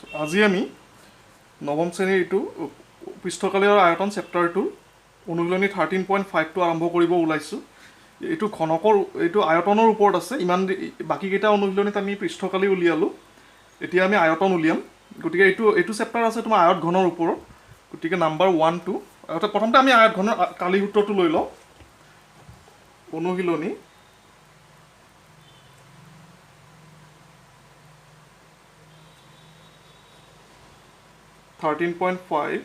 আজি আমি নৱম শ্ৰেণীৰ এইটো পৃষ্ঠকালীয় আয়তন চেপ্টাৰটোৰ অনুশীলনী 13.5টো আৰম্ভ কৰিব ওলাইছোঁ। এইটো ঘনকৰ এইটো আয়তনৰ ওপৰত আছে। বাকীকেইটা অনুশীলনীত আমি পৃষ্ঠকালী উলিয়ালোঁ, এতিয়া আমি আয়তন উলিয়াম। গতিকে এইটো চেপ্টাৰ আছে তোমাৰ আয়ত ঘনৰ ওপৰত। গতিকে নাম্বাৰ 1 2 প্ৰথমতে আমি আয়ত ঘনৰ কালী সূত্ৰটো লৈ লওঁ। অনুশীলনী 13.5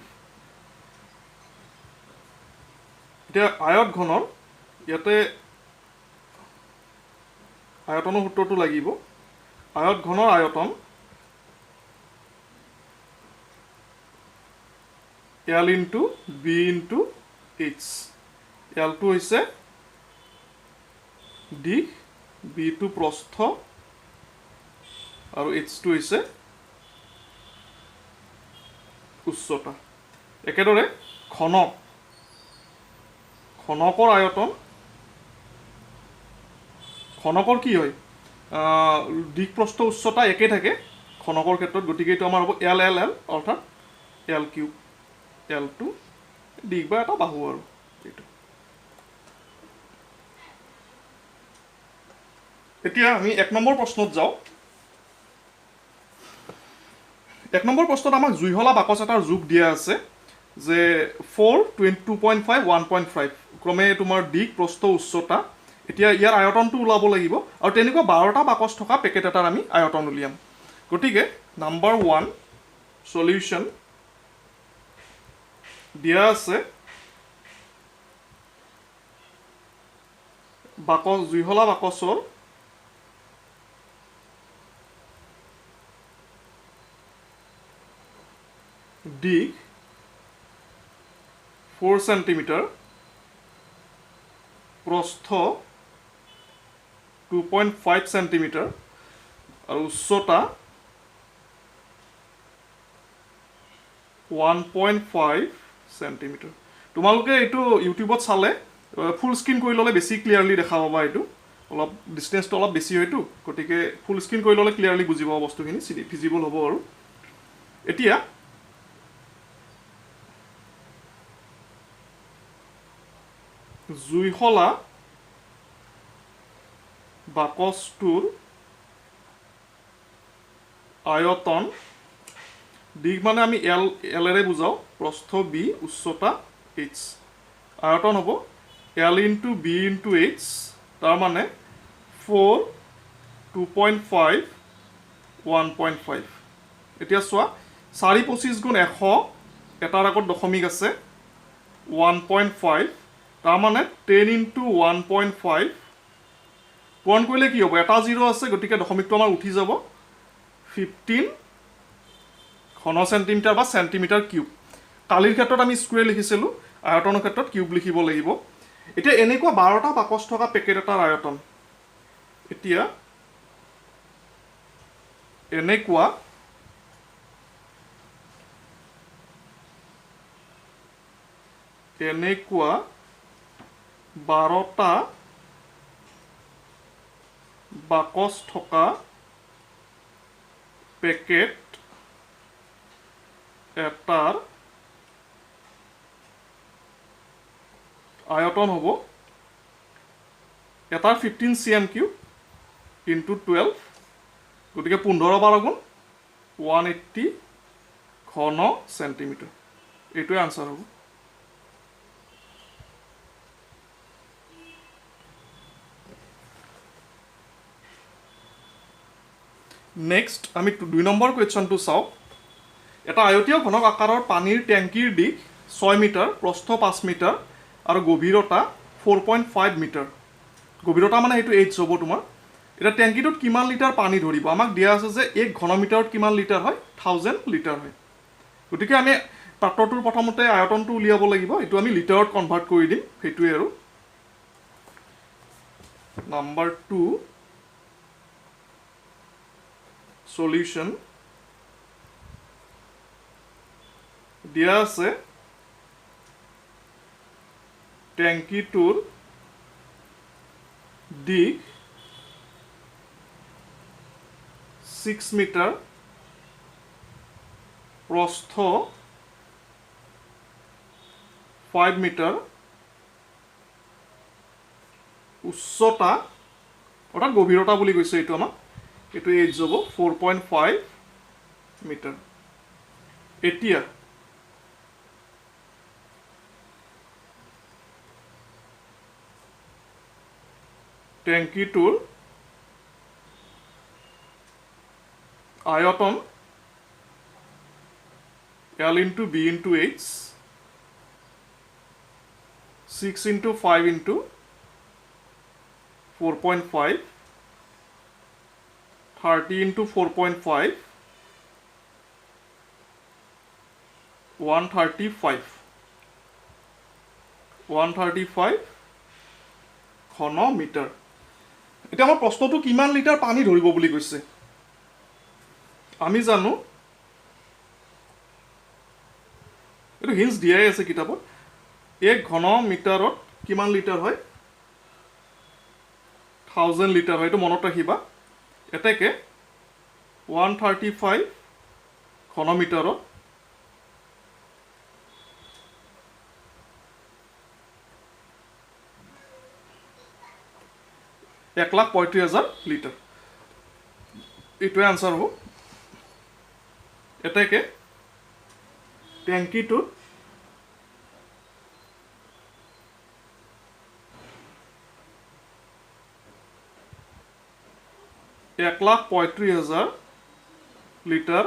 এতিয়া আয়ত ঘনৰ ইয়াতে আয়তনৰ সূত্ৰটো লাগিব। আয়ত ঘনৰ আয়তন L into B into H. এলটো হৈছে দিশ, বিটো প্ৰস্থ আৰু এইচটো হৈছে উচ্চতা। একেদৰে ঘনকৰ আয়তন, ঘনকৰ কি হয়, দিশ প্ৰস্থ উচ্চতা একে থাকে ঘনকৰ ক্ষেত্ৰত। গতিকে এইটো আমাৰ হ'ব এল এল এল অৰ্থাৎ এল কিউব। এলটো দিশ বা এটা বাহু আৰু এইটো। এতিয়া আমি 1 নম্বৰ প্ৰশ্নত যাওঁ। 1 নম্বৰ প্ৰশ্নত আমাক জুইশলা বাকচ এটাৰ জোখ দিয়া আছে যে 4, 2.5, 1.5 ক্ৰমে তোমাৰ দিশ প্ৰস্থ উচ্চতা। এতিয়া ইয়াৰ আয়তনটো ওলাব লাগিব আৰু তেনেকুৱা 12টা বাকচ থকা পেকেট এটাৰ আমি আয়তন উলিয়াম। গতিকে নাম্বাৰ 1 সলিউশ্যন দিয়া আছে জুইশলা বাকচৰ দিশ 4 সেন্টিমিটাৰ, প্ৰস্থ 2.5 সেন্টিমিটাৰ আৰু উচ্চতা 1.5 সেন্টিমিটাৰ। তোমালোকে এইটো ইউটিউবত চালে ফুল স্ক্ৰীন কৰি ল'লে বেছি ক্লিয়াৰলি দেখা পাবা। এইটো অলপ ডিষ্টেঞ্চটো অলপ বেছি হয়তো, গতিকে ফুল স্ক্ৰীন কৰি ল'লে ক্লিয়াৰলি বুজি পাব বস্তুখিনি, ভিজিবল হ'ব। আৰু এতিয়া জুইশলা বাকচটোৰ আয়তন, দিশ মানে আমি এলেৰে বুজাওঁ, প্ৰস্থ বি, উচ্চতা এইচ। আয়তন হ'ব L into B into H, তাৰমানে 4, 2.5, 1.5। এতিয়া চোৱা 4×25 × 100, এটাৰ আগত দশমিক আছে 1.5, তাৰমানে 10 ইনটু 1.5 পূৰণ কৰিলে কি হ'ব, এটা 0 আছে, গতিকে দশমিকটো আমাৰ উঠি যাব 15 ঘন চেণ্টিমিটাৰ বা চেণ্টিমিটাৰ কিউব। কালিৰ ক্ষেত্ৰত আমি স্কুৱেৰ লিখিছিলোঁ, আয়তনৰ ক্ষেত্ৰত কিউব লিখিব লাগিব। এতিয়া এনেকুৱা 12টা বাকচ থকা পেকেট এটাৰ আয়তন, এতিয়া এনেকুৱা এনেকুৱা 12টা বাকচ থকা পেকেট এটাৰ আয়তন হ'ব এটাৰ 15 cm³ ইনটু 12, গতিকে 15 × 180 ঘন চেণ্টিমিটাৰ। এইটোৱে আনচাৰ হ'ব। নেক্সট আমি 2 নম্বৰ কুৱেশ্যনটো চাওঁ। এটা আয়তীয় ঘনক আকাৰৰ পানীৰ টেংকিৰ দিশ 6 মিটাৰ, প্ৰস্থ 5 মিটাৰ আৰু গভীৰতা 4.5 মিটাৰ। গভীৰতা মানে সেইটো এইচ হ'ব তোমাৰ। এতিয়া টেংকিটোত কিমান লিটাৰ পানী ধৰিব, আমাক দিয়া আছে যে 1 ঘনমিটাৰত কিমান লিটাৰ হয়, 1000 লিটাৰ হয়। গতিকে আমি পাত্ৰটোৰ প্ৰথমতে আয়তনটো উলিয়াব লাগিব। এইটো আমি লিটাৰত কনভাৰ্ট কৰি দিম, সেইটোৱে আৰু। নাম্বাৰ 2 সলিউশ্যন দিয়া আছে টেংকিটোৰ দিশ 6 মিটাৰ, প্ৰস্থ 5 মিটাৰ উচ্চতা অৰ্থাৎ গভীৰতা বুলি কৈছে এইটো আমাক এইটো এইচ হ'ব 4.5 মিটাৰ এতিয়া টেংকিটোৰ আয়তন L into B into H 6 into 5 into 4.5 30 into 4.5 135 ঘন মিটাৰ এতিয়া আমাৰ প্ৰশ্নটো কিমান লিটাৰ পানী ধৰিব বুলি কৈছে আমি জানো এইটো হিন্স দিয়াই আছে কিতাপত 1 ঘন মিটাৰত কিমান লিটাৰ হয় 1000 লিটাৰ হয় এইটো মনত ৰাখিবা এতেকে 135 ঘন মিটাৰত 1,35,000 লিটাৰ এইটোৱে আনসাৰ হ'ব এতেকে টেংকিটোত एक लाख 35,000 লিটাৰ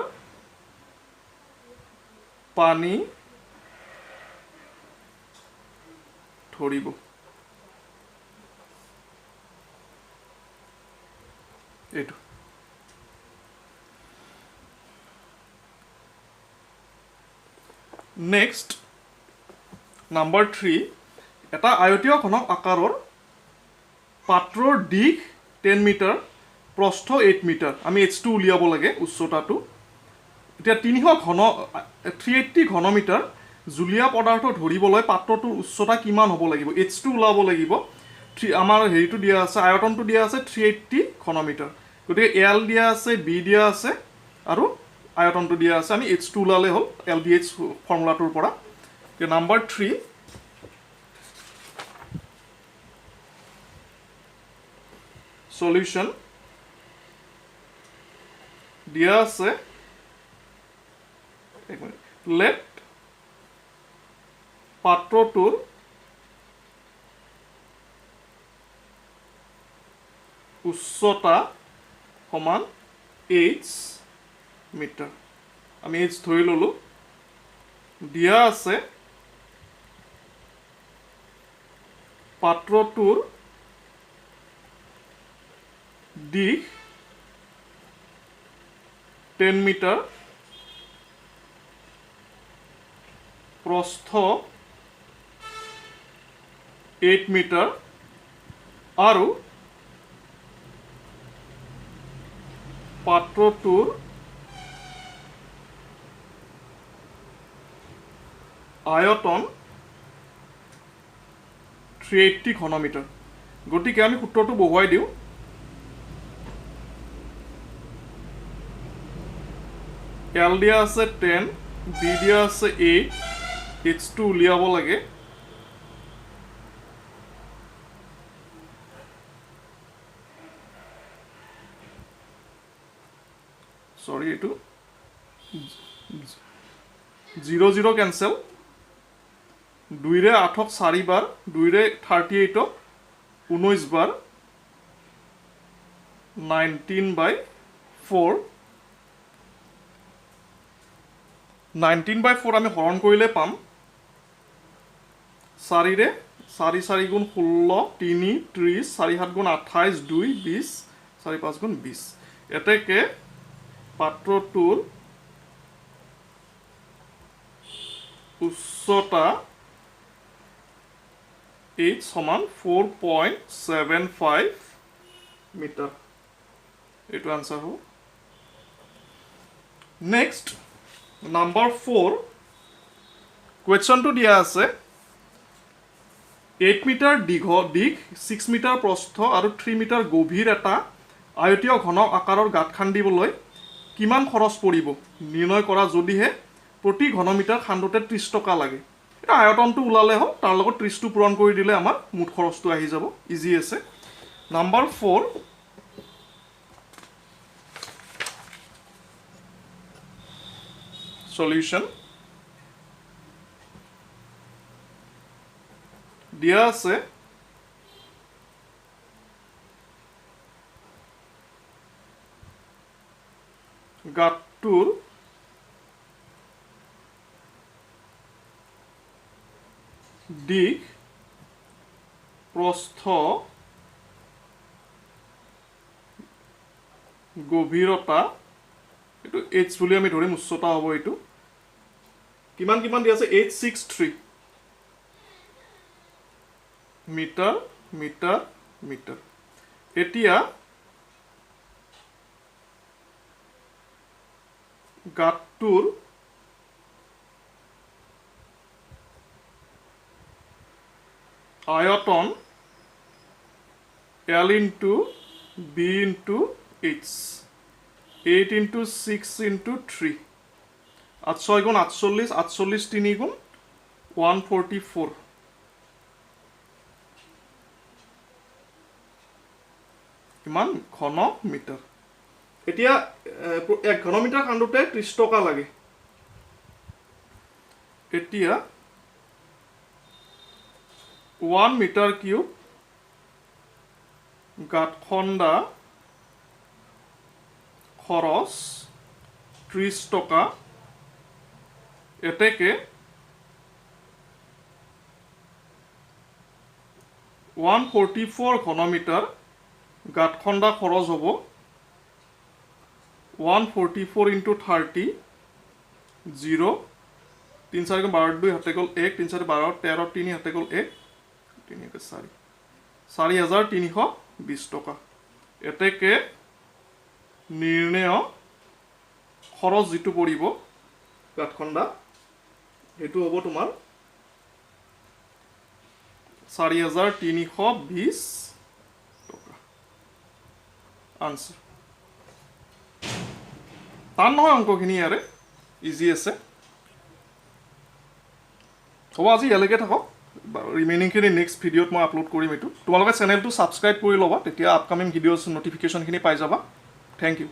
পানী ধৰিব এইটো নেক্সট নাম্বাৰ 3 এটা আয়তীয় ঘনক আকাৰৰ পাত্ৰৰ দিশ 10 মিটাৰ প্ৰস্থ 8 মিটাৰ আমি h2 উলিয়াব লাগে উচ্চতাটো এতিয়া 380 ঘনমিটাৰ জুলীয়া পদাৰ্থ ধৰিবলৈ পাত্ৰটোৰ উচ্চতা কিমান হ'ব লাগিব h2 উলাব লাগিব আমাৰ হেৰিটো দিয়া আছে আয়তনটো দিয়া আছে 380 ঘনমিটাৰ গতিকে l দিয়া আছে b দিয়া আছে আৰু আয়তনটো দিয়া আছে আমি h2 উলালে হ'ল LBH ফৰ্মুলাটোৰ পৰা নাম্বাৰ 3 সলিউশন দিয়া আছে লেট পাত্ৰটোৰ উচ্চতা সমান h মিটাৰ আমি h ধৰি ললো দিয়া আছে পাত্ৰটোৰ দিশ 10 মিটাৰ প্ৰস্থ 8 মিটাৰ আৰু পাত্ৰটোৰ আয়তন 380 ঘনমিটাৰ গতিকে আমি সূত্ৰটো বহুৱাই দিওঁ L দিয়া আছে 10 B দিয়া আছে 8 H2 উলিয়াব লাগে সৰি এইটো 0 0 কেনসেল 2 ৰে 8ক 4 বাৰ 2 ৰে 38ক 19 বাৰ 19/4 19/4 আমি হৰণ কৰিলে পাম 4 ৰে 4 4 গুণ 16 3 30 4 7 গুণ 28 2 20 4 5 গুণ 20 এতেকে পাত্ৰটোৰ উচ্চতা h সমান 4.75 মিটাৰ এইটো আনসাৰ হ'ব নেক্সট নাম্বাৰ 4 কোৱেশ্চনটো দিয়া আছে 8 মিটাৰ দিশ 6 মিটাৰ প্ৰস্থ আৰু 3 মিটাৰ গভীৰ এটা আয়তীয় ঘন আকাৰৰ গাঁত খান্দিবলৈ কিমান খৰচ পৰিব নিৰ্ণয় কৰা যদিহে প্ৰতি ঘনমিটাৰ খান্দোতে 30 টকা লাগে এটা আয়তনটো ওলালে হ'ল তাৰ লগত 30 টো পূৰণ কৰি দিলে আমাৰ মুঠ খৰচটো আহি যাব ইজি আছে নাম্বাৰ 4 সলিউশন দিয়া আছে গাঁতটোৰ দিশ প্ৰস্থ গভীৰতা এইটো h বুলি আমি ধৰিম উচ্চতা হ'ব এইটো কিমান কিমান দিয়া আছে 863 মিটাৰ মিটাৰ মিটাৰ এতিয়া গাঁতটোৰ আয়তন L into B into H 8 into 6 into 3 8 6 গুণ 48 48 3 গুণ 144 কিমান ঘন মিটাৰ এতিয়া 1 ঘন মিটাৰ খান্দোতে 30 টকা লাগে এতিয়া 1 মিটাৰ কিউব গাঁত খন্দা খৰচ 30 টকা এতেকে 144 ঘনমিটাৰ গাঁত খন্দা খৰচ হ'ব 144 into 30 0 3 4 12 2 হাতে গ'ল 1 3 4 12 13 3 হাতে গ'ল 1 3 1 4 4320 টকা এতেকে নিৰ্ণয় খৰচ যেটো পৰিব গাঁত খন্দা হেতু হ'ব তোমাৰ 4320 টকা আনসাৰ টান নহয় অঙ্কখিনি ইয়াৰে ইজি আছে হ'ব আজি ইয়ালৈকে থাকক ৰিমেইনিংখিনি নেক্সট ভিডিঅ'ত মই আপলোড কৰিম এইটো তোমালোকে চেনেলটো ছাবস্ক্ৰাইব কৰি ল'বা তেতিয়া আপকামিং ভিডিঅ'ছ নটিফিকেশ্যনখিনি পাই যাবা থেংক ইউ